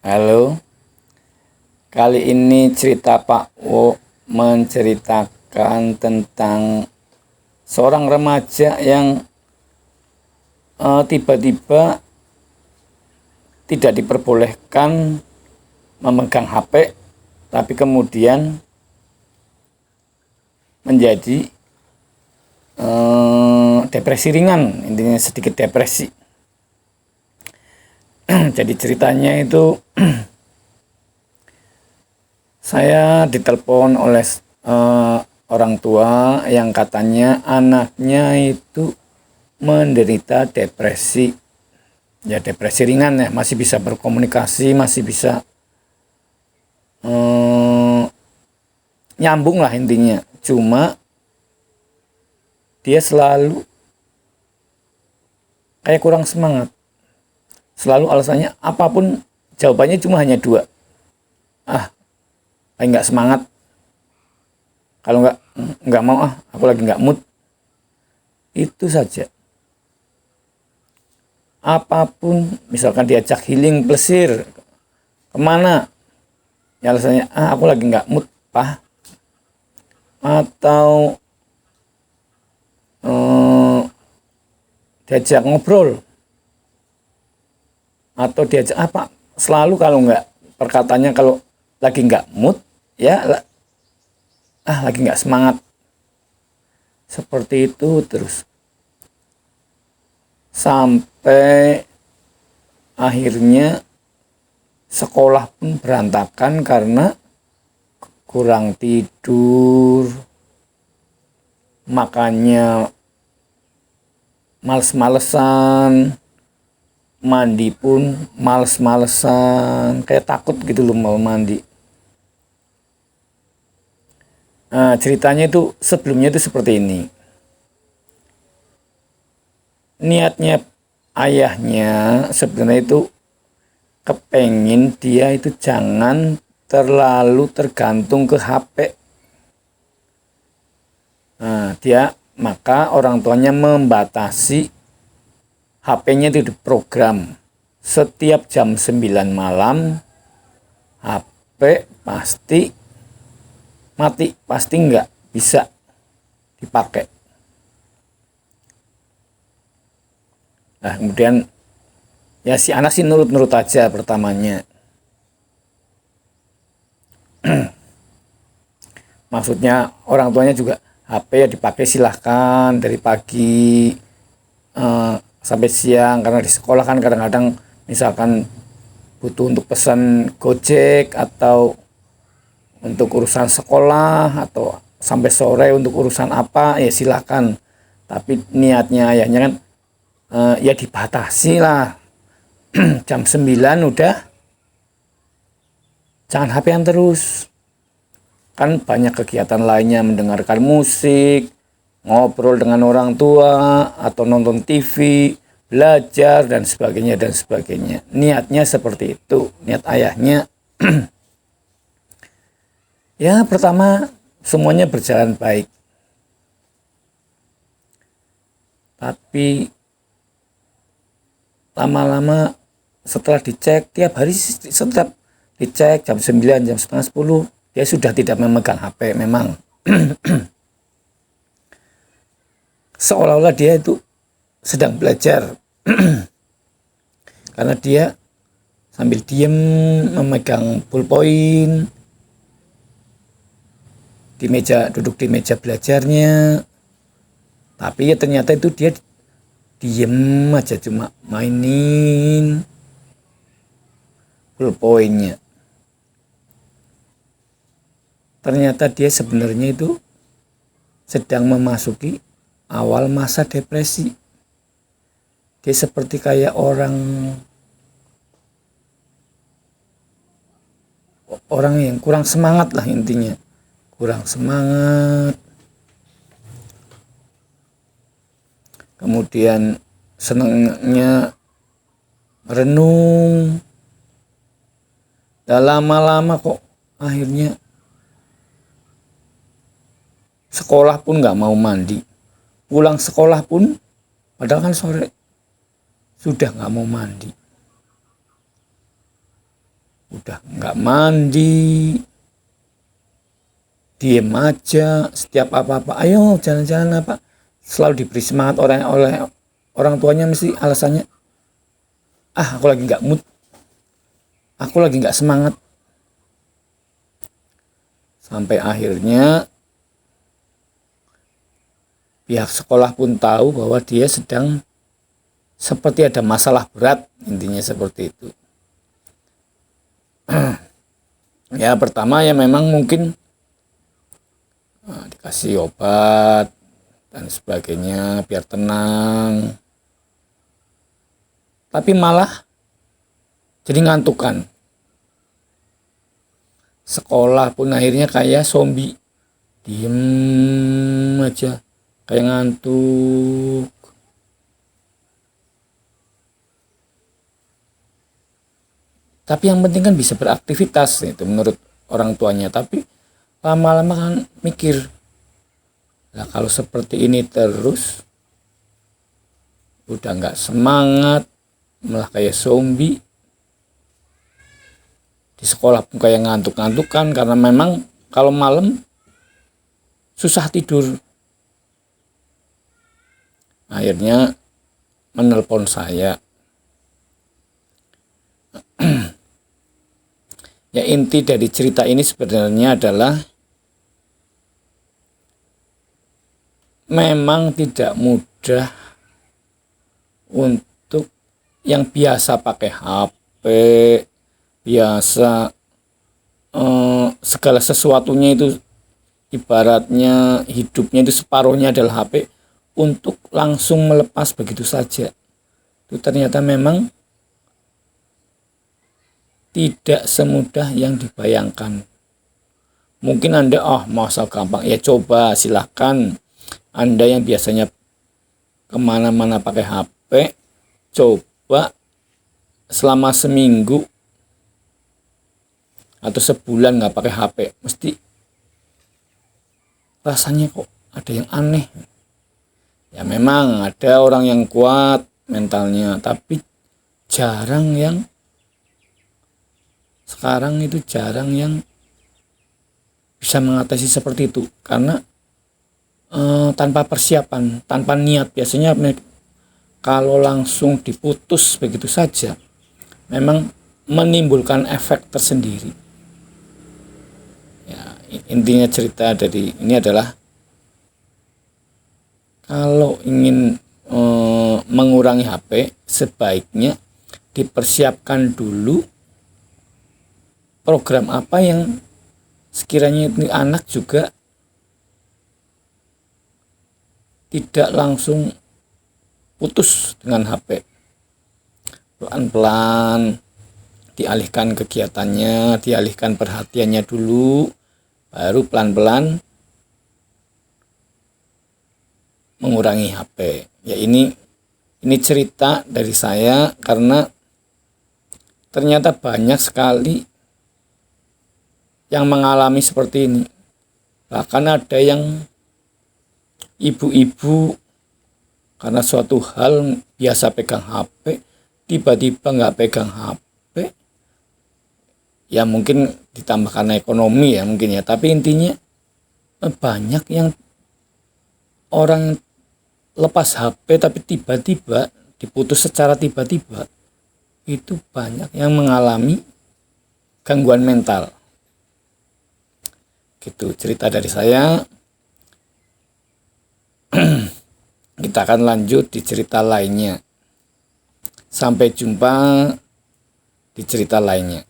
Halo, kali ini cerita Pak Wo menceritakan tentang seorang remaja yang tiba-tiba tidak diperbolehkan memegang HP, tapi kemudian menjadi depresi ringan, intinya sedikit depresi. Jadi ceritanya itu saya ditelepon oleh orang tua yang katanya anaknya itu menderita depresi. Ya depresi ringan ya, masih bisa berkomunikasi, masih bisa nyambung lah intinya. Cuma dia selalu kayak kurang semangat. Selalu alasannya apapun jawabannya cuma hanya dua. Kayak nggak semangat. Kalau nggak mau aku lagi nggak mood. Itu saja. Apapun, misalkan diajak healing plesir kemana, ya alasannya aku lagi nggak mood Pak. Atau diajak ngobrol atau diajak apa, selalu kalau nggak perkataannya kalau lagi nggak mood ya lagi nggak semangat, seperti itu terus sampai akhirnya sekolah pun berantakan karena kurang tidur, makannya males-malesan, mandi pun males-malesan, kayak takut gitu loh mau mandi. Nah, ceritanya itu sebelumnya itu seperti ini. Niatnya ayahnya sebenarnya itu kepengen dia itu jangan terlalu tergantung ke HP. Nah, maka orang tuanya membatasi HP-nya itu diprogram setiap jam 9 malam HP pasti mati, pasti nggak bisa dipakai. Nah, kemudian ya si anak sih nurut-nurut aja pertamanya. Maksudnya orang tuanya juga HP ya dipakai silahkan dari pagi sampai siang, karena di sekolah kan kadang-kadang misalkan butuh untuk pesan Gojek atau untuk urusan sekolah atau sampai sore untuk urusan apa ya silahkan. Tapi niatnya ayahnya kan ya dibatasi lah. Jam 9 udah jangan HP-an terus. Kan banyak kegiatan lainnya, mendengarkan musik, ngobrol dengan orang tua, atau nonton TV, belajar, dan sebagainya, dan sebagainya. Niatnya seperti itu, niat ayahnya. Ya, pertama semuanya berjalan baik. Tapi lama-lama setelah dicek, tiap hari setiap dicek jam 9, jam setengah 10, dia sudah tidak memegang HP memang. Seolah-olah dia itu sedang belajar. Karena dia sambil diem memegang ballpoint duduk di meja belajarnya. Tapi ya ternyata itu dia diem aja, cuma mainin ballpointnya. Ternyata dia sebenarnya itu sedang memasuki awal masa depresi. Dia seperti kayak orang yang kurang semangat lah intinya. Kurang semangat. Kemudian senangnya merenung. Dan lama-lama kok akhirnya sekolah pun nggak mau mandi. Pulang sekolah pun padahal kan sore sudah nggak mau mandi. udah nggak mandi, diem aja, setiap apa-apa ayo jalan-jalan apa, selalu diberi semangat oleh orang tuanya. Mesti alasannya, aku lagi nggak mood, aku lagi nggak semangat. Sampai akhirnya pihak sekolah pun tahu bahwa dia sedang seperti ada masalah berat, intinya seperti itu. Ya pertama ya memang mungkin dikasih obat dan sebagainya biar tenang, tapi malah jadi ngantukan. Sekolah pun akhirnya kayak zombie, diem aja kayak ngantuk. Tapi yang penting kan bisa beraktivitas itu menurut orang tuanya. Tapi lama-lama kan mikir, lah kalau seperti ini terus udah nggak semangat, malah kayak zombie. Di sekolah pun kayak ngantuk-ngantukan karena memang kalau malam susah tidur. Akhirnya menelpon saya. Ya inti dari cerita ini sebenarnya adalah memang tidak mudah untuk yang biasa pakai HP, biasa segala sesuatunya itu ibaratnya hidupnya itu separuhnya adalah HP, untuk langsung melepas begitu saja. Itu ternyata memang tidak semudah yang dibayangkan. Mungkin Anda, masa gampang, ya coba silahkan. Anda yang biasanya kemana-mana pakai HP, coba selama seminggu atau sebulan nggak pakai HP, mesti rasanya kok ada yang aneh. Ya memang ada orang yang kuat mentalnya, tapi jarang yang sekarang itu jarang yang bisa mengatasi seperti itu, karena tanpa persiapan, tanpa niat. Biasanya kalau langsung diputus begitu saja, memang menimbulkan efek tersendiri. Ya, intinya cerita dari ini adalah kalau ingin mengurangi HP, sebaiknya dipersiapkan dulu program apa yang sekiranya anak juga tidak langsung putus dengan HP. Pelan-pelan dialihkan kegiatannya, dialihkan perhatiannya dulu, baru pelan-pelan mengurangi HP. Ya ini cerita dari saya karena ternyata banyak sekali yang mengalami seperti ini. Bahkan ada yang ibu-ibu karena suatu hal biasa pegang HP, tiba-tiba nggak pegang HP. Ya mungkin ditambah karena ekonomi ya mungkin ya. Tapi intinya banyak yang orang lepas HP tapi tiba-tiba diputus secara tiba-tiba. Itu banyak yang mengalami gangguan mental. Gitu cerita dari saya. Kita akan lanjut di cerita lainnya. Sampai jumpa di cerita lainnya.